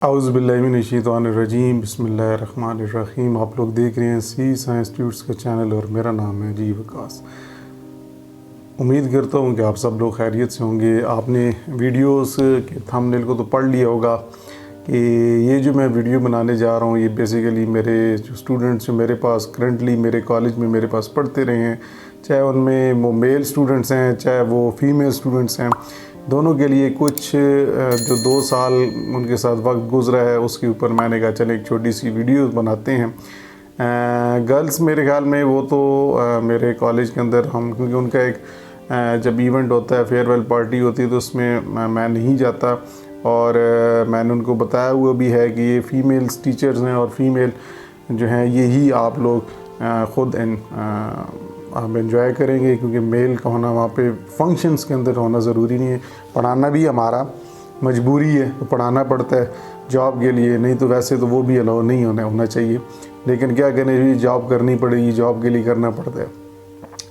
औज़ुबिल्लाहिमिनश्शैतानिर्रजीम बिस्मिल्लाहिर्रहमानिर्रहीम। आप लोग देख रहे हैं सी साइंस ट्यूट्स का चैनल और मेरा नाम है जी वकास। उम्मीद करता हूँ कि आप सब लोग खैरियत से होंगे। आपने वीडियोस के थंबनेल को तो पढ़ लिया होगा कि ये जो मैं वीडियो बनाने जा रहा हूँ ये बेसिकली मेरे जो स्टूडेंट्स जो मेरे पास करंटली मेरे कॉलेज में मेरे पास पढ़ते रहे हैं, चाहे उनमें वो मेल स्टूडेंट्स हैं चाहे वो फीमेल स्टूडेंट्स हैं, दोनों के लिए कुछ जो 2 साल उनके साथ वक्त गुज़रा है उसके ऊपर मैंने कहा चले एक छोटी सी वीडियो बनाते हैं। गर्ल्स मेरे ख्याल में वो तो मेरे कॉलेज के अंदर हम क्योंकि उनका एक जब इवेंट होता है फेयरवेल पार्टी होती है तो उसमें मैं नहीं जाता और मैंने उनको बताया हुआ भी है कि ये फ़ीमेल्स टीचर्स हैं और फीमेल जो हैं यही आप लोग ख़ुद आप एंजॉय करेंगे क्योंकि मेल का होना वहाँ पे फंक्शंस के अंदर होना ज़रूरी नहीं है। पढ़ाना भी हमारा मजबूरी है तो पढ़ाना पड़ता है जॉब के लिए, नहीं तो वैसे तो वो भी अलाउ नहीं होना चाहिए, लेकिन क्या करें जॉब करनी पड़ेगी, जॉब के लिए करना पड़ता है।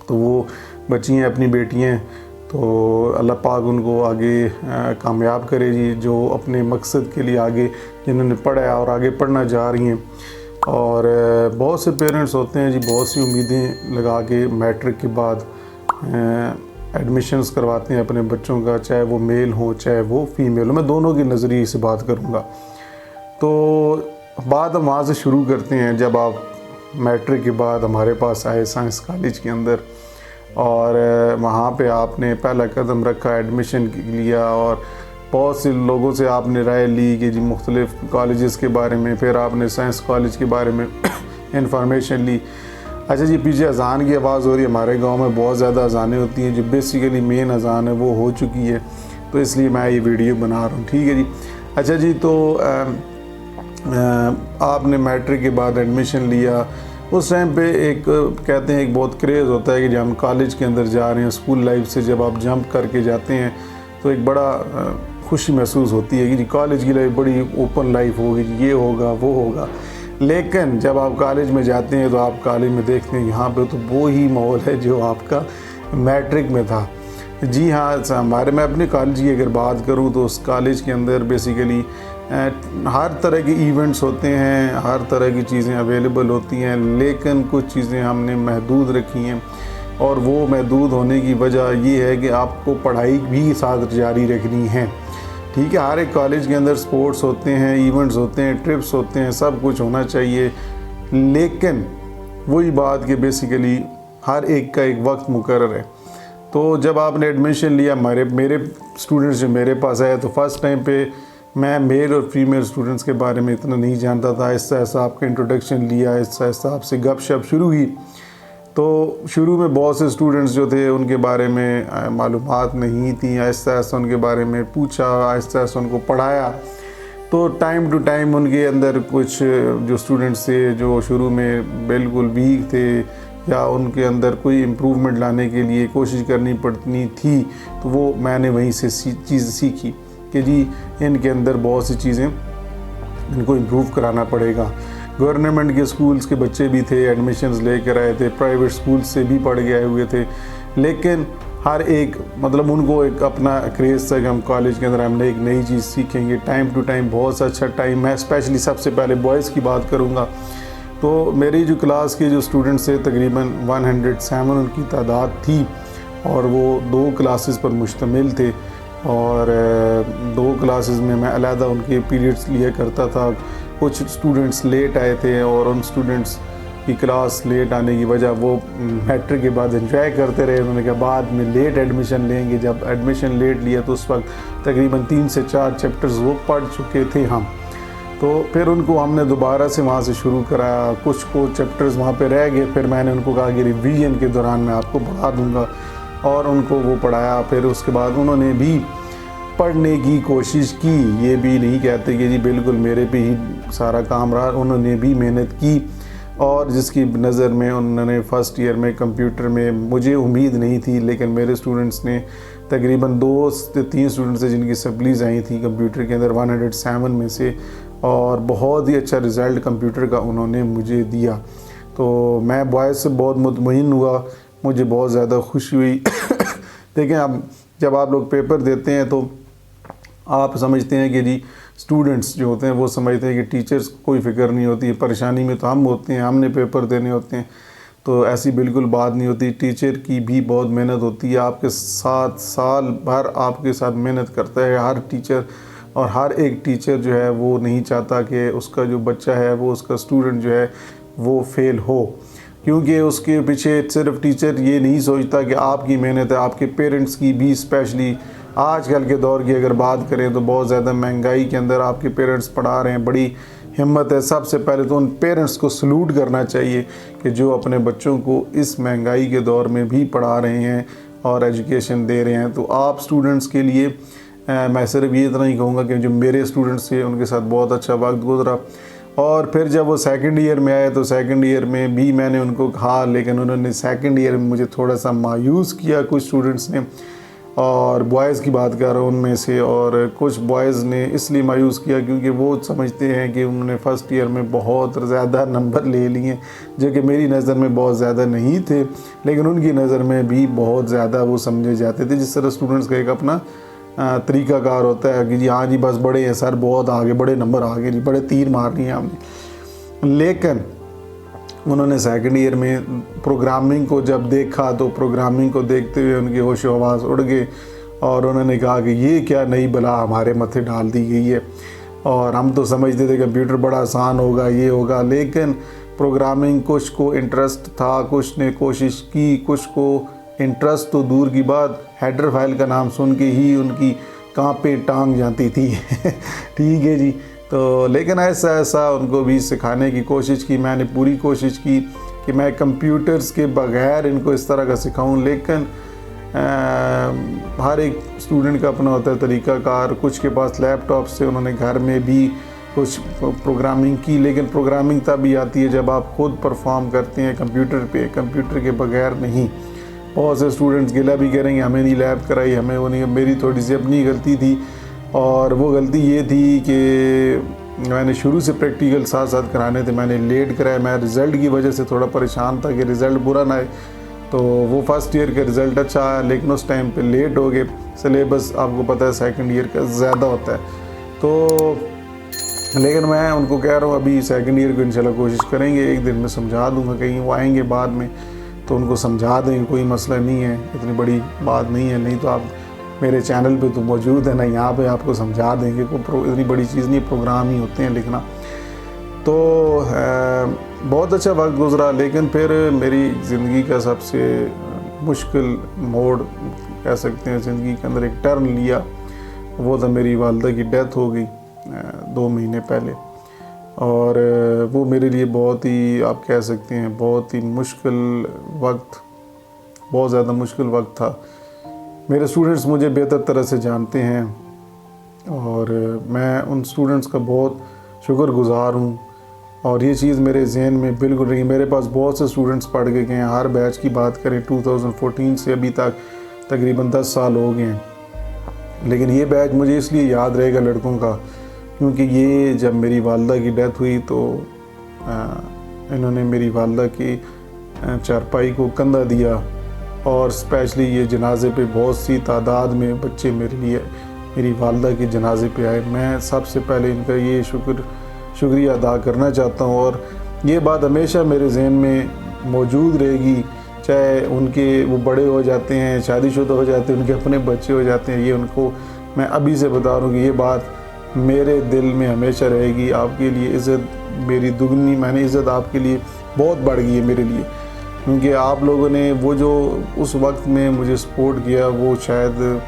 तो वो बच्ची हैं अपनी बेटियाँ हैं तो अल्लाह पाक उनको आगे कामयाब करे जी, जो अपने मकसद के लिए आगे जिन्होंने पढ़ा है और आगे पढ़ना जा रही हैं। और बहुत से पेरेंट्स होते हैं जी बहुत सी उम्मीदें लगा के मैट्रिक के बाद एडमिशन्स करवाते हैं अपने बच्चों का, चाहे वो मेल हो चाहे वो फीमेल हो। मैं दोनों के नज़रिए से बात करूँगा। तो बात हम वहाँ से शुरू करते हैं जब आप मैट्रिक के बाद हमारे पास आए साइंस कॉलेज के अंदर और वहाँ पे आपने पहला कदम रखा, एडमिशन लिया और बहुत से लोगों से आपने राय ली कि जी मुख्तलिफ़ कॉलेजेस के बारे में, फिर आपने साइंस कॉलेज के बारे में इंफॉर्मेशन ली। अच्छा जी, पीछे अज़ान की आवाज़ हो रही है, हमारे गांव में बहुत ज़्यादा अज़ानें होती हैं, जो बेसिकली मेन अज़ान है वो हो चुकी है तो इसलिए मैं ये वीडियो बना रहा हूँ, ठीक है जी। अच्छा जी, तो आपने मैट्रिक के बाद एडमिशन लिया, उस टाइम पे एक कहते हैं एक बहुत क्रेज़ होता है कि जब हम कॉलेज के अंदर जा रहे हैं, स्कूल लाइफ से जब आप जंप करके जाते हैं तो एक बड़ा खुशी महसूस होती है कि जी कॉलेज की लाइफ बड़ी ओपन लाइफ होगी, ये होगा वो होगा। लेकिन जब आप कॉलेज में जाते हैं तो आप कॉलेज में देखते हैं यहाँ पे तो वो ही माहौल है जो आपका मैट्रिक में था। जी हाँ, हमारे मैं अपने कॉलेज की अगर बात करूँ तो उस कॉलेज के अंदर बेसिकली हर तरह के इवेंट्स होते हैं, हर तरह की चीज़ें अवेलेबल होती हैं, लेकिन कुछ चीज़ें हमने महदूद रखी हैं और वो महदूद होने की वजह ये है कि आपको पढ़ाई भी साथ जारी रखनी है, ठीक है। हर एक कॉलेज के अंदर स्पोर्ट्स होते हैं, इवेंट्स होते हैं, ट्रिप्स होते हैं, सब कुछ होना चाहिए, लेकिन वही बात कि बेसिकली हर एक का एक वक्त मुकर्रर है। तो जब आपने एडमिशन लिया, मेरे स्टूडेंट्स जो मेरे पास आए तो फर्स्ट टाइम पे मैं मेल और फीमेल स्टूडेंट्स के बारे में इतना नहीं जानता था। ऐसा ऐसा आपका इंट्रोडक्शन लिया, ऐसा ऐसा आपसे गपशप शुरू हुई। तो शुरू में बहुत से स्टूडेंट्स जो थे उनके बारे में मालूमात नहीं थी, ऐसा ऐसा उनके बारे में पूछा, ऐसा ऐसा उनको पढ़ाया। तो टाइम टू टाइम उनके अंदर कुछ जो स्टूडेंट्स थे जो शुरू में बिल्कुल वीक थे या उनके अंदर कोई इम्प्रूवमेंट लाने के लिए कोशिश करनी पड़नी थी, तो वो मैंने वहीं से चीज़ सीखी कि जी इनके अंदर बहुत सी चीज़ें इनको इम्प्रूव कराना पड़ेगा। गवर्नमेंट के स्कूल्स के बच्चे भी थे, एडमिशन्स लेकर आए थे, प्राइवेट स्कूल से भी पढ़ के आए हुए थे, लेकिन हर एक मतलब उनको एक अपना क्रेज़ था कि हम कॉलेज के अंदर हमने एक नई चीज़ सीखेंगे। टाइम टू टाइम बहुत सा अच्छा टाइम, मैं स्पेशली सबसे पहले बॉयज़ की बात करूँगा तो मेरी जो क्लास के जो स्टूडेंट्स थे तकरीबन 107 उनकी तादाद थी और वो 2 क्लासेस पर मुश्तमिल थे और 2 क्लासेस में मैं अलहदा उनके पीरियड्स लिया करता था। कुछ स्टूडेंट्स लेट आए थे और उन स्टूडेंट्स की क्लास लेट आने की वजह वो मैट्रिक के बाद एंजॉय करते रहे। उन्होंने कहा बाद में लेट एडमिशन लेंगे। जब एडमिशन लेट लिया तो उस वक्त तकरीबन 3 से 4 चैप्टर्स वो पढ़ चुके थे हम, तो फिर उनको हमने दोबारा से वहाँ से शुरू कराया। कुछ को चैप्टर्स वहाँ पे रह गए, फिर मैंने उनको कहा कि रिवीजन के दौरान मैं आपको पढ़ा दूँगा और उनको वो पढ़ाया। फिर उसके बाद उन्होंने भी पढ़ने की कोशिश की, ये भी नहीं कहते कि जी बिल्कुल मेरे पे ही सारा काम रहा, उन्होंने भी मेहनत की और जिसकी नज़र में उन्होंने फ़र्स्ट ईयर में कंप्यूटर में मुझे उम्मीद नहीं थी, लेकिन मेरे स्टूडेंट्स ने तकरीबन 2 से 3 स्टूडेंट्स थे जिनकी सप्लीज़ आई थी कंप्यूटर के अंदर 107 में से, और बहुत ही अच्छा रिज़ल्ट कंप्यूटर का उन्होंने मुझे दिया। तो मैं बॉयज़ से बहुत मुतमईन हुआ, मुझे बहुत ज़्यादा खुशी हुई। देखें अब जब आप लोग पेपर देते हैं तो आप समझते हैं कि जी स्टूडेंट्स जो होते हैं वो समझते हैं कि टीचर्स को कोई फ़िक्र नहीं होती है, परेशानी में तो हम होते हैं, हमने पेपर देने होते हैं। तो ऐसी बिल्कुल बात नहीं होती। टीचर की भी बहुत मेहनत होती है, आपके साथ साल भर आपके साथ मेहनत करता है हर टीचर। और हर एक टीचर जो है वो नहीं चाहता कि उसका जो बच्चा है, वो उसका स्टूडेंट जो है वो फेल हो, क्योंकि उसके पीछे सिर्फ टीचर ये नहीं सोचता कि आपकी मेहनत है, आपके पेरेंट्स की भी। स्पेशली आजकल के दौर की अगर बात करें तो बहुत ज़्यादा महंगाई के अंदर आपके पेरेंट्स पढ़ा रहे हैं, बड़ी हिम्मत है। सबसे पहले तो उन पेरेंट्स को सलूट करना चाहिए कि जो अपने बच्चों को इस महंगाई के दौर में भी पढ़ा रहे हैं और एजुकेशन दे रहे हैं। तो आप स्टूडेंट्स के लिए मैं सिर्फ ये इतना ही कहूँगा कि जो मेरे स्टूडेंट्स थे उनके साथ बहुत अच्छा वक्त गुजरा। और फिर जब वो सेकंड ईयर में आए तो सेकंड ईयर में भी मैंने उनको कहा, लेकिन उन्होंने सेकंड ईयर में मुझे थोड़ा सा मायूस किया कुछ स्टूडेंट्स ने। और बॉयज़ की बात कर रहा हूँ उनमें से, और कुछ बॉयज़ ने इसलिए मायूस किया क्योंकि वो समझते हैं कि उन्होंने फ़र्स्ट ईयर में बहुत ज़्यादा नंबर ले लिए, जो कि मेरी नज़र में बहुत ज़्यादा नहीं थे, लेकिन उनकी नज़र में भी बहुत ज़्यादा वो समझे जाते थे। जिस तरह स्टूडेंट्स का एक अपना तरीक़ाकार होता है कि जी हाँ जी बस बड़े हैं सर, बहुत आगे, बड़े नंबर आ गए जी, बड़े तीर मारनी है हमने। लेकिन उन्होंने सेकंड ईयर में प्रोग्रामिंग को जब देखा तो प्रोग्रामिंग को देखते हुए उनके होश हवास उड़ गए और उन्होंने कहा कि ये क्या नई बला हमारे मत्थे डाल दी गई है। और हम तो समझते थे कंप्यूटर बड़ा आसान होगा, ये होगा, लेकिन प्रोग्रामिंग कुछ को इंटरेस्ट था, कुछ ने कोशिश की, कुछ को इंटरेस्ट तो दूर की बात, हेडर फाइल का नाम सुन के ही उनकी कांपे टांग जाती थी। ठीक है जी। तो लेकिन ऐसा ऐसा उनको भी सिखाने की कोशिश की, मैंने पूरी कोशिश की कि मैं कंप्यूटर्स के बगैर इनको इस तरह का सिखाऊं। लेकिन हर एक स्टूडेंट का अपना होता है तरीक़ाकार। कुछ के पास लैपटॉप से उन्होंने घर में भी कुछ प्रोग्रामिंग की, लेकिन प्रोग्रामिंग तभी आती है जब आप खुद परफॉर्म करते हैं कंप्यूटर पे, कंप्यूटर के बगैर नहीं। बहुत से स्टूडेंट्स गिला भी करेंगे हमें नहीं लैब कराई, हमें वो नहीं। मेरी थोड़ी सी अपनी गलती थी, और वो गलती ये थी कि मैंने शुरू से प्रैक्टिकल साथ साथ कराने थे, मैंने लेट कराया। मैं रिज़ल्ट की वजह से थोड़ा परेशान था कि रिज़ल्ट बुरा ना आए। तो वो फर्स्ट ईयर का रिज़ल्ट अच्छा आया, लेकिन उस टाइम पे लेट हो गए। सिलेबस आपको पता है सेकंड ईयर का ज़्यादा होता है। तो लेकिन मैं उनको कह रहा हूँ अभी सेकंड ईयर को इंशाल्लाह कोशिश करेंगे, एक दिन में समझा दूँगा। कहीं वो आएंगे बाद में तो उनको समझा देंगे, कोई मसला नहीं है, इतनी बड़ी बात नहीं है। नहीं तो आप मेरे चैनल पे तो मौजूद है ना, यहाँ पे आपको समझा देंगे। कोई इतनी बड़ी चीज़ नहीं, प्रोग्राम ही होते हैं लिखना। तो बहुत अच्छा वक्त गुजरा। लेकिन फिर मेरी ज़िंदगी का सबसे मुश्किल मोड़ कह सकते हैं, ज़िंदगी के अंदर एक टर्न लिया, वो था मेरी वालदा की डेथ हो गई 2 महीने पहले। और वो मेरे लिए बहुत ही, आप कह सकते हैं, बहुत ही मुश्किल वक्त, बहुत ज़्यादा मुश्किल वक्त था। मेरे स्टूडेंट्स मुझे बेहतर तरह से जानते हैं और मैं उन स्टूडेंट्स का बहुत शुक्रगुज़ार हूँ। और ये चीज़ मेरे जहन में बिल्कुल रही। मेरे पास बहुत से स्टूडेंट्स पढ़ के गए हैं। हर बैच की बात करें 2014 से अभी तक तकरीबन 10 साल हो गए हैं। लेकिन ये बैच मुझे इसलिए याद रहेगा लड़कों का, क्योंकि ये जब मेरी वालदा की डेथ हुई तो इन्होंने मेरी वालदा की चारपाई को कंधा दिया, और स्पेशली ये जनाजे पे बहुत सी तादाद में बच्चे मेरे लिए मेरी वालदा के जनाजे पे आए। मैं सबसे पहले इनका ये शुक्रिया अदा करना चाहता हूँ, और ये बात हमेशा मेरे जहन में मौजूद रहेगी। चाहे उनके वो बड़े हो जाते हैं, शादीशुदा हो जाते हैं, उनके अपने बच्चे हो जाते हैं, ये उनको मैं अभी से बता रहा हूँ कि ये बात मेरे दिल में हमेशा रहेगी। आपके लिए इज़्ज़त मेरी दुगनी, मैंने इज़्ज़त आपके लिए बहुत बढ़ गई है मेरे लिए, क्योंकि आप लोगों ने वो जो उस वक्त में मुझे सपोर्ट किया, वो शायद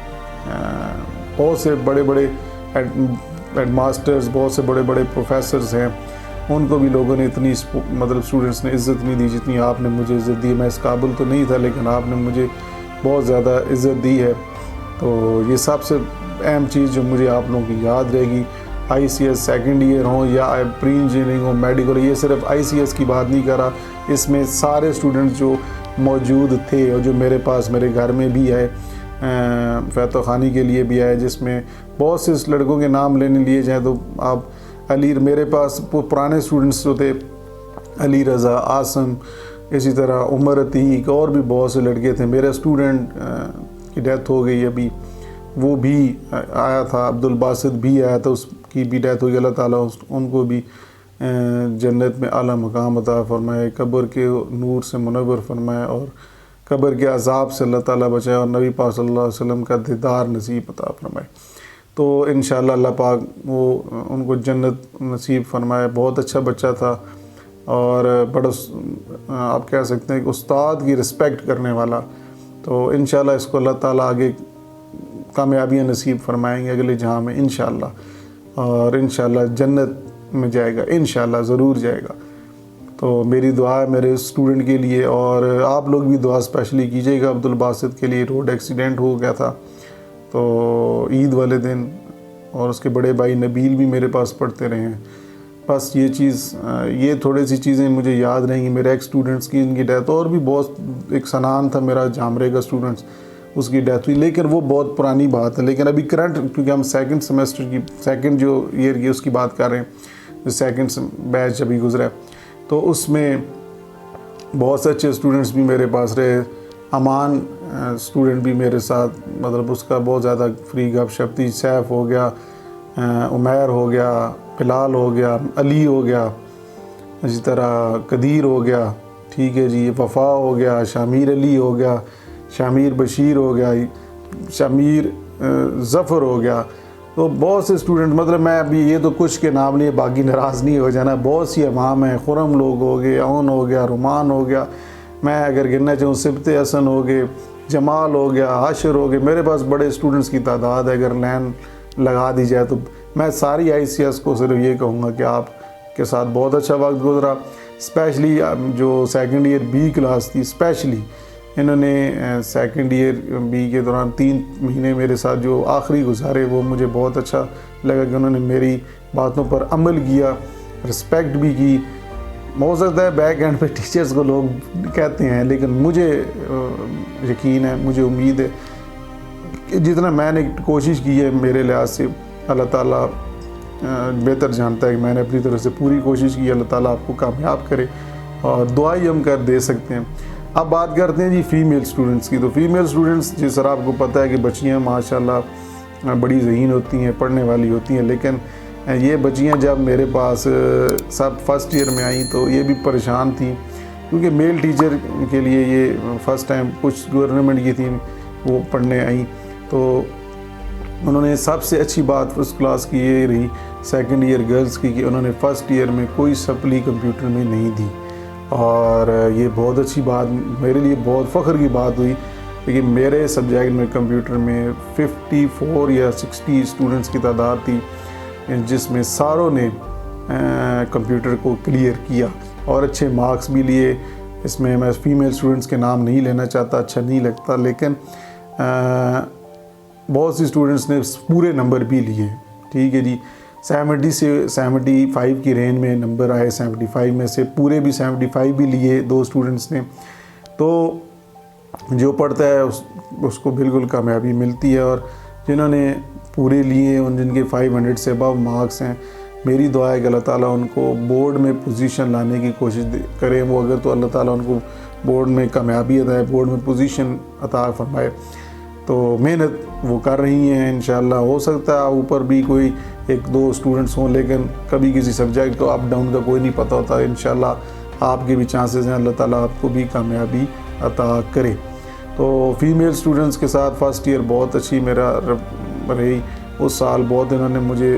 बहुत से बड़े बड़े हेडमास्टर्स, बहुत से बड़े बड़े प्रोफेसर्स हैं, उनको भी लोगों ने इतनी मतलब स्टूडेंट्स ने इज़्ज़त नहीं दी जितनी आपने मुझे इज़्ज़त दी। मैं इस काबिल तो नहीं था, लेकिन आपने मुझे बहुत ज़्यादा इज़्ज़त दी है। तो ये सबसे अहम चीज़ जो मुझे आप लोगों की याद रहेगी। ICS सेकंड ईयर हो या प्री इंजीनियरिंग हो, मेडिकल, ये सिर्फ ICS की बात नहीं कर रहा, इसमें सारे स्टूडेंट्स जो मौजूद थे और जो मेरे पास मेरे घर में भी आए, फैतो खानी के लिए भी आए, जिसमें बहुत से लड़कों के नाम लेने लिए जाए तो आप अली, मेरे पास पुराने स्टूडेंट्स जो थे, अली रज़ा, आसम, इसी तरह उमर अतीक, और भी बहुत से लड़के थे। मेरे स्टूडेंट की डेथ हो गई अभी, वो भी आया था, अब्दुल बासित भी आया था, की भी डेथ हुई, अल्लाह ताला उनको भी जन्नत में आला मकाम अता फ़रमाए, कब्र के नूर से मुनव्वर फ़रमाए और कब्र के अज़ाब से अल्लाह ताला बचाए और नबी पाक सल्लल्लाहु अलैहि वसल्लम का दीदार नसीब अता फ़रमाए। तो इंशाअल्लाह अल्लाह पाक वो उनको जन्नत नसीब फ़रमाए। बहुत अच्छा बच्चा था और बड़ा आप कह सकते हैं कि उस्ताद की रिस्पेक्ट करने वाला। तो इंशाअल्लाह इसको अल्लाह ताला आगे कामयाबियाँ नसीब फ़रमाएंगे अगले जहाँ में इंशाअल्लाह, और इंशाअल्लाह जन्नत में जाएगा, इंशाअल्लाह ज़रूर जाएगा। तो मेरी दुआ है मेरे स्टूडेंट के लिए, और आप लोग भी दुआ स्पेशली कीजिएगा अब्दुल बासित के लिए। रोड एक्सीडेंट हो गया था तो ईद वाले दिन, और उसके बड़े भाई नबील भी मेरे पास पढ़ते रहे हैं। बस ये थोड़ी सी चीज़ें मुझे याद रहेंगी मेरे एक्स स्टूडेंट्स की, इनकी डेथ। और भी बहुत, एक सनान था मेरा जामरे का स्टूडेंट्स, उसकी डेथ हुई, लेकिन वो बहुत पुरानी बात है। लेकिन अभी करंट, क्योंकि हम सेकंड सेमेस्टर की सेकंड जो ईयर की उसकी बात कर रहे हैं, जो सेकंड बैच अभी गुजरा है, तो उसमें बहुत से अच्छे स्टूडेंट्स भी मेरे पास रहे। अमान स्टूडेंट भी मेरे साथ, मतलब उसका बहुत ज़्यादा फ्री गपशप थी। सैफ हो गया, उमैर हो गया, बिलाल हो गया, अली हो गया, इसी तरह कदीर हो गया, ठीक है जी, वफ़ा हो गया, शामिर अली हो गया, शामिर बशीर हो गया, शामिर ज़फ़र हो गया। तो बहुत से स्टूडेंट, मतलब मैं अभी ये तो कुछ के नाम नहीं, बाकी नाराज़ नहीं हो जाना। बहुत सी अवाम है, खुरम लोग हो गए, अवन हो गया, रुमान हो गया, मैं अगर गिनना चाहूँ सिबत हसन हो गए, जमाल हो गया, आशिर हो गए। मेरे पास बड़े स्टूडेंट्स की तादाद है, अगर लाइन लगा दी जाए तो मैं सारी ICS को सिर्फ ये कहूँगा कि आपके साथ बहुत अच्छा वक्त गुजरा। स्पेशली जो सेकंड ईयर B क्लास थी, स्पेशली इन्होंने सेकंड ईयर B के दौरान 3 महीने मेरे साथ जो आखिरी गुजारे, वो मुझे बहुत अच्छा लगा कि उन्होंने मेरी बातों पर अमल किया, रिस्पेक्ट भी की। हो सकता है बैक एंड पे टीचर्स को लोग कहते हैं, लेकिन मुझे यकीन है, मुझे उम्मीद है कि जितना मैंने कोशिश की है मेरे लिहाज से, अल्लाह ताला बेहतर जानता है कि मैंने अपनी तरफ से पूरी कोशिश की। अल्लाह ताला आपको कामयाब करे, और दुआ ही हम कर दे सकते हैं। अब बात करते हैं जी फ़ीमेल स्टूडेंट्स की। तो फ़ीमेल स्टूडेंट्स, जिस तरह आपको पता है कि बच्चियाँ माशाल्लाह बड़ी ज़हीन होती हैं, पढ़ने वाली होती हैं, लेकिन ये बच्चियाँ जब मेरे पास सब फर्स्ट ईयर में आई तो ये भी परेशान थी, क्योंकि मेल टीचर के लिए ये फ़र्स्ट टाइम कुछ गवर्नमेंट की थी, वो पढ़ने आई। तो उन्होंने सबसे अच्छी बात फर्स्ट क्लास की ये रही सेकंड ईयर गर्ल्स की, कि उन्होंने फ़र्स्ट ईयर में कोई सप्ली कंप्यूटर में नहीं दी। और ये बहुत अच्छी बात, मेरे लिए बहुत फ़ख्र की बात हुई, क्योंकि मेरे सब्जेक्ट में कंप्यूटर में 54 या 60 स्टूडेंट्स की तादाद थी, जिसमें सारों ने कंप्यूटर को क्लियर किया और अच्छे मार्क्स भी लिए। इसमें मैं फ़ीमेल स्टूडेंट्स के नाम नहीं लेना चाहता, अच्छा नहीं लगता, लेकिन बहुत सी स्टूडेंट्स ने पूरे नंबर भी लिए, ठीक है जी। 70 से 75 की रेंज में नंबर आए, 75 में से पूरे भी 75 भी लिए 2 स्टूडेंट्स ने। तो जो पढ़ता है उसको बिल्कुल कामयाबी मिलती है, और जिन्होंने पूरे लिए, उन जिनके 500 से अबव मार्क्स हैं, मेरी दुआ है कि अल्लाह ताला उनको बोर्ड में पोजीशन लाने की कोशिश करें। वो अगर तो अल्लाह ताला उनको बोर्ड में कामयाबी अता, बोर्ड में पोजीशन अता फरमाए। तो मेहनत वो कर रही हैं, इंशाअल्लाह हो सकता है ऊपर भी कोई 1-2 स्टूडेंट्स हों, लेकिन कभी किसी सब्जेक्ट को अप डाउन का कोई नहीं पता होता। इंशाअल्लाह आपके भी चांसेस हैं, अल्लाह ताला आपको भी कामयाबी अता करे। तो फ़ीमेल स्टूडेंट्स के साथ फ़र्स्ट ईयर बहुत अच्छी मेरा रही। उस साल बहुत इन्होंने मुझे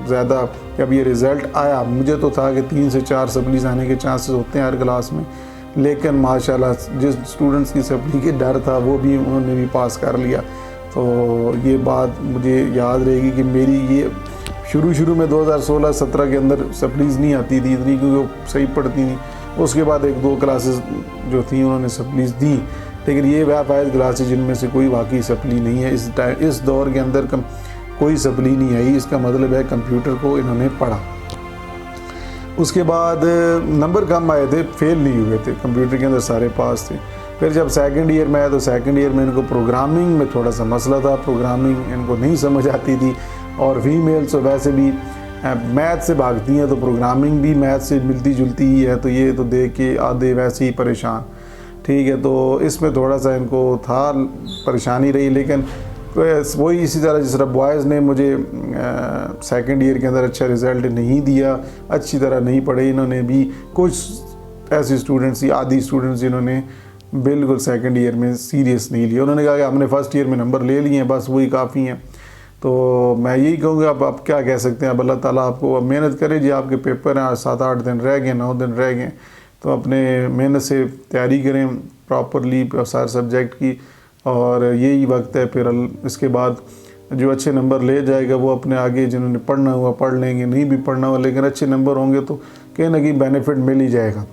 ज़्यादा, जब ये रिज़ल्ट आया, मुझे तो था कि 3 से 4 सप्लीज़ आने के चांसेस होते हैं हर क्लास में, लेकिन माशाल्लाह जिस स्टूडेंट्स की सप्ली के डर था वो भी उन्होंने भी पास कर लिया। तो ये बात मुझे याद रहेगी कि मेरी ये शुरू में 2016-17 के अंदर सप्लीज़ नहीं आती थी इतनी, क्योंकि वो सही पढ़ती थी। उसके बाद 1-2 क्लासेस जो थी उन्होंने सप्लीज़ दी, लेकिन ये वह 5 क्लासेस जिनमें से कोई वाकई सप्ली नहीं है। इस दौर के अंदर कोई सप्ली नहीं आई, इसका मतलब है कंप्यूटर को इन्होंने पढ़ा। उसके बाद नंबर कम आए थे, फेल नहीं हुए थे, कंप्यूटर के अंदर सारे पास थे। फिर जब सेकंड ईयर में आया तो सेकंड ईयर में इनको प्रोग्रामिंग में थोड़ा सा मसला था, प्रोग्रामिंग इनको नहीं समझ आती थी, और फीमेल्स तो वैसे भी मैथ से भागती हैं, तो प्रोग्रामिंग भी मैथ से मिलती जुलती ही है, तो ये तो देख के आधे वैसे ही परेशान, ठीक है। तो इसमें थोड़ा सा इनको था, परेशानी रही, लेकिन वही इसी तरह जिस तरह बॉयज़ ने मुझे सेकंड ईयर के अंदर अच्छा रिज़ल्ट नहीं दिया, अच्छी तरह नहीं पढ़े, इन्होंने भी कुछ ऐसे स्टूडेंट्स, आधी स्टूडेंट्स जिन्होंने बिल्कुल सेकंड ईयर में सीरियस नहीं लिया। उन्होंने कहा कि हमने फ़र्स्ट ईयर में नंबर ले लिए हैं, बस वही काफ़ी हैं। तो मैं यही कहूँगा, अब आप क्या कह सकते हैं। अब अल्लाह ताला आपको, अब मेहनत करें जी, आपके पेपर हैं, 7-8 दिन रह गए, 9 दिन रह गए, तो अपने मेहनत से तैयारी करें प्रॉपरली सारे सब्जेक्ट की, और यही वक्त है। फिर इसके बाद जो अच्छे नंबर ले जाएगा वो अपने आगे जिन्होंने पढ़ना हुआ पढ़ लेंगे, नहीं भी पढ़ना हुआ लेकिन अच्छे नंबर होंगे तो कहीं ना कहीं बेनिफिट मिल ही जाएगा।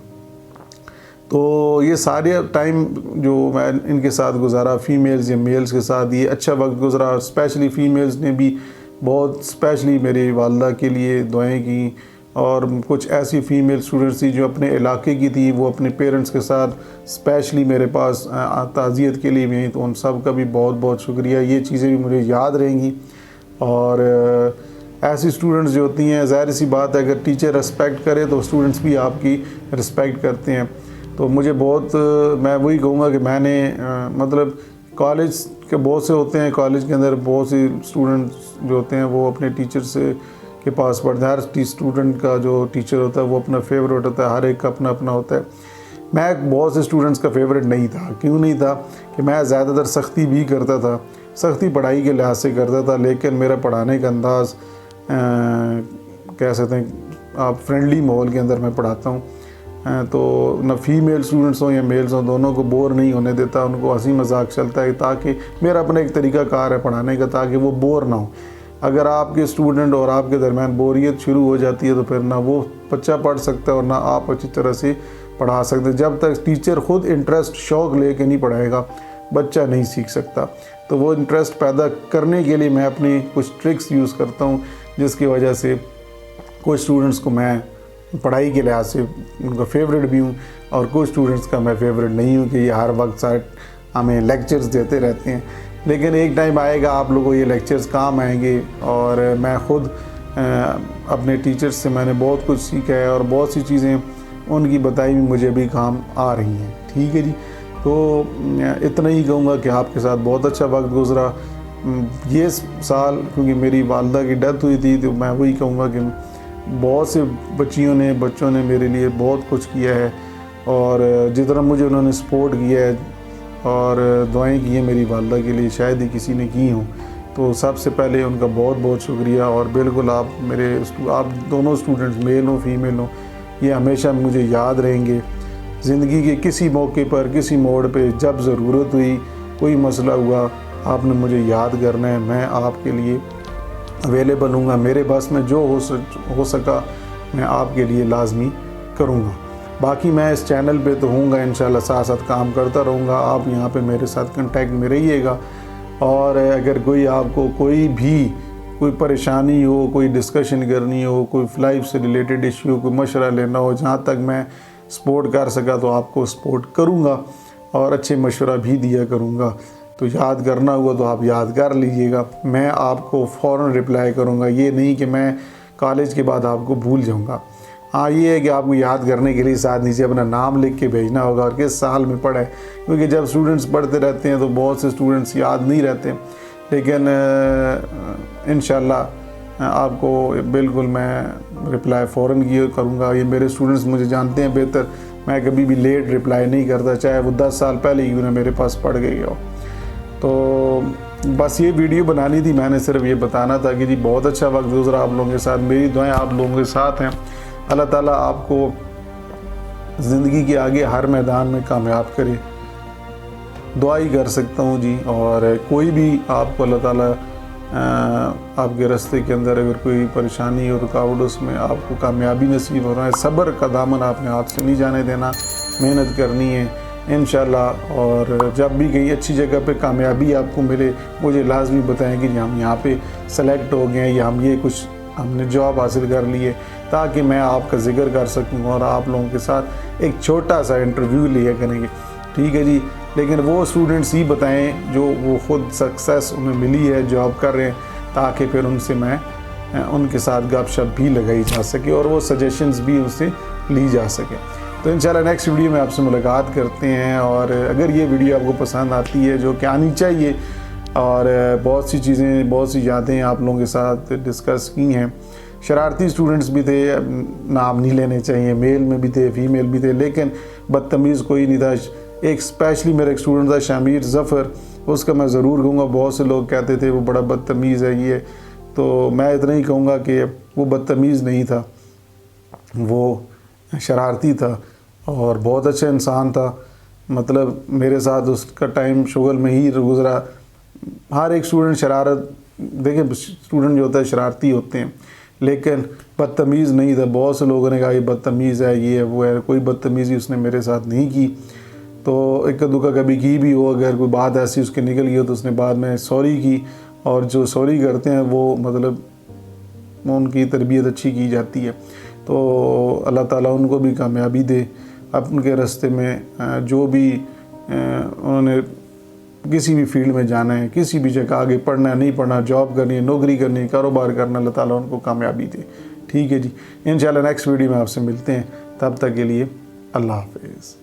तो ये सारे टाइम जो मैं इनके साथ गुजारा, फ़ीमेल्स या मेल्स के साथ, ये अच्छा वक्त गुजरा। स्पेशली फ़ीमेल्स ने भी बहुत स्पेशली मेरी वालदा के लिए दुआएं की, और कुछ ऐसी फ़ीमेल स्टूडेंट्स थी जो अपने इलाके की थी, वो अपने पेरेंट्स के साथ स्पेशली मेरे पास ताज़ियत के लिए भी, तो उन सब का भी बहुत बहुत शुक्रिया। ये चीज़ें भी मुझे याद रहेंगी। और ऐसी स्टूडेंट्स जो होती हैं, ज़ाहिर सी बात है, अगर टीचर रिस्पेक्ट करे तो स्टूडेंट्स भी आपकी रिस्पेक्ट करते हैं। तो मुझे बहुत, मैं वही कहूँगा कि मैंने मतलब कॉलेज के बहुत से होते हैं, कॉलेज के अंदर बहुत सी स्टूडेंट्स जो होते हैं वो अपने टीचर से के पास पढ़ते हैं। हर स्टूडेंट का जो टीचर होता है वो अपना फेवरेट होता है, हर एक का अपना अपना होता है। मैं बहुत से स्टूडेंट्स का फेवरेट नहीं था। क्यों नहीं था? कि मैं ज़्यादातर सख्ती भी करता था, सख्ती पढ़ाई के लिहाज से करता था, लेकिन मेरा पढ़ाने का अंदाज़ कह सकते हैं आप फ्रेंडली माहौल के अंदर मैं पढ़ाता हूँ। तो ना फीमेल स्टूडेंट्स हों या मेल्स हों, दोनों को बोर नहीं होने देता, उनको हंसी मजाक चलता है, ताकि मेरा अपना एक तरीका कार है पढ़ाने का, ताकि वो बोर ना हो। अगर आपके स्टूडेंट और आपके दरमियान बोरियत शुरू हो जाती है तो फिर ना वो बच्चा पढ़ सकता है और ना आप अच्छी तरह से पढ़ा सकते हैं। जब तक टीचर ख़ुद इंटरेस्ट शौक़ लेके नहीं पढ़ाएगा, बच्चा नहीं सीख सकता। तो वो इंटरेस्ट पैदा करने के लिए मैं अपनी कुछ ट्रिक्स यूज़ करता हूँ, जिसकी वजह से कुछ स्टूडेंट्स को मैं पढ़ाई के लिहाज से उनका फेवरेट भी हूँ, और कुछ स्टूडेंट्स का मैं फेवरेट नहीं हूँ कि ये हर वक्त सारे हमें लेक्चर्स देते रहते हैं। लेकिन एक टाइम आएगा आप लोगों को ये लेक्चर्स काम आएंगे। और मैं ख़ुद अपने टीचर्स से मैंने बहुत कुछ सीखा है, और बहुत सी चीज़ें उनकी बताई भी मुझे भी काम आ रही हैं। ठीक है जी, तो इतना ही कहूँगा कि आपके साथ बहुत अच्छा वक्त गुज़रा ये साल, क्योंकि मेरी वालदा की डेथ हुई थी। तो मैं वही कहूँगा कि बहुत से बच्चों ने मेरे लिए बहुत कुछ किया है, और जितना मुझे उन्होंने सपोर्ट किया है और दुआएं की है मेरी वालदा के लिए, शायद ही किसी ने की हों। तो सबसे पहले उनका बहुत बहुत शुक्रिया। और बिल्कुल आप दोनों स्टूडेंट्स, मेल हो फीमेल हो, ये हमेशा मुझे याद रहेंगे। ज़िंदगी के किसी मौके पर, किसी मोड़ पे जब ज़रूरत हुई, कोई मसला हुआ, आपने मुझे याद करना है। मैं आपके लिए अवेलेबल हूँगा। मेरे बस में जो हो सका मैं आपके लिए लाजमी करूँगा। बाकी मैं इस चैनल पे तो हूँगा इंशाल्लाह, साथ साथ काम करता रहूँगा। आप यहाँ पे मेरे साथ कांटेक्ट में रहिएगा। और अगर कोई आपको कोई परेशानी हो, कोई डिस्कशन करनी हो, कोई लाइफ से रिलेटेड इश्यू, कोई मशवरा लेना हो, जहाँ तक मैं सपोर्ट कर सका तो आपको सपोर्ट करूँगा, और अच्छे मशवरा भी दिया करूँगा। तो याद करना हुआ तो आप याद कर लीजिएगा, मैं आपको फ़ौरन रिप्लाई करूँगा। ये नहीं कि मैं कॉलेज के बाद आपको भूल जाऊँगा। हाँ, ये है कि आपको याद करने के लिए साथ नीचे अपना नाम लिख के भेजना होगा और किस साल में पढ़ा है, क्योंकि जब स्टूडेंट्स पढ़ते रहते हैं तो बहुत से स्टूडेंट्स याद नहीं रहते। लेकिन इंशाल्लाह आपको बिल्कुल मैं रिप्लाई फ़ौरन किया करूँगा। ये मेरे स्टूडेंट्स मुझे जानते हैं बेहतर, मैं कभी भी लेट रिप्लाई नहीं करता, चाहे वो 10 साल पहले ही उन्हें मेरे पास पढ़ गए हो। तो बस ये वीडियो बनानी थी, मैंने सिर्फ ये बताना था कि जी बहुत अच्छा वक्त गुजरा आप लोगों के साथ। मेरी दुआएं आप लोगों के साथ हैं। अल्लाह ताला आपको ज़िंदगी के आगे हर मैदान में कामयाब करे, दुआ ही कर सकता हूँ जी। और कोई भी आपको अल्लाह ताला आपके रास्ते के अंदर अगर कोई परेशानी और रुकावट, उसमें आपको कामयाबी नसीब हो रहा है, सब्र का दामन आपने हाथ से नहीं जाने देना, मेहनत करनी है इंशाल्लाह। और जब भी कहीं अच्छी जगह पे कामयाबी आपको मिले, मुझे लाजमी बताएं कि हम यहाँ पे सेलेक्ट हो गए या हम ये कुछ हमने जॉब हासिल कर ली है, ताकि मैं आपका जिक्र कर सकूँ और आप लोगों के साथ एक छोटा सा इंटरव्यू लिया करेंगे। ठीक है जी, लेकिन वो स्टूडेंट्स ही बताएं जो वो ख़ुद सक्सेस उन्हें मिली है, जॉब कर रहे हैं, ताकि फिर उनसे मैं उनके साथ गपशप भी लगाई जा सके और वो सजेशंस भी उनसे ली जा सके। तो इंशाल्लाह नेक्स्ट वीडियो में आपसे मुलाकात करते हैं। और अगर ये वीडियो आपको पसंद आती है, जो कि आनी चाहिए, और बहुत सी चीज़ें, बहुत सी यादें आप लोगों के साथ डिस्कस की हैं। शरारती स्टूडेंट्स भी थे, नाम नहीं लेने चाहिए, मेल में भी थे, फीमेल भी थे, लेकिन बदतमीज़ कोई नहीं था। एक स्पेशली मेरा एक स्टूडेंट था शामिर ज़फ़र, उसका मैं ज़रूर कहूँगा, बहुत से लोग कहते थे वो बड़ा बदतमीज़ है ये, तो मैं इतना ही कहूँगा कि वो बदतमीज़ नहीं था, वो शरारती था और बहुत अच्छा इंसान था। मतलब मेरे साथ उसका टाइम शुगल में ही गुज़रा। हर एक स्टूडेंट शरारत, देखिए स्टूडेंट जो होता है शरारती होते हैं, लेकिन बदतमीज़ नहीं था। बहुत से लोगों ने कहा ये बदतमीज़ है, ये है, वो है, कोई बदतमीज़ी उसने मेरे साथ नहीं की। तो इक्का दुक्का कभी की भी हो, अगर कोई बात ऐसी उसके निकल गई हो तो उसने बाद में सॉरी की, और जो सॉरी करते हैं वो मतलब उनकी तरबियत अच्छी की जाती है। तो अल्लाह ताला उनको भी कामयाबी दे उनके रास्ते में, जो भी उन्होंने किसी भी फील्ड में जाना है, किसी भी जगह आगे पढ़ना है, नहीं पढ़ना, जॉब करनी है, नौकरी करनी है, कारोबार करना, अल्लाह ताला उनको कामयाबी दे। ठीक है जी, इंशाल्लाह नेक्स्ट वीडियो में आपसे मिलते हैं, तब तक के लिए अल्लाह हाफ़िज़।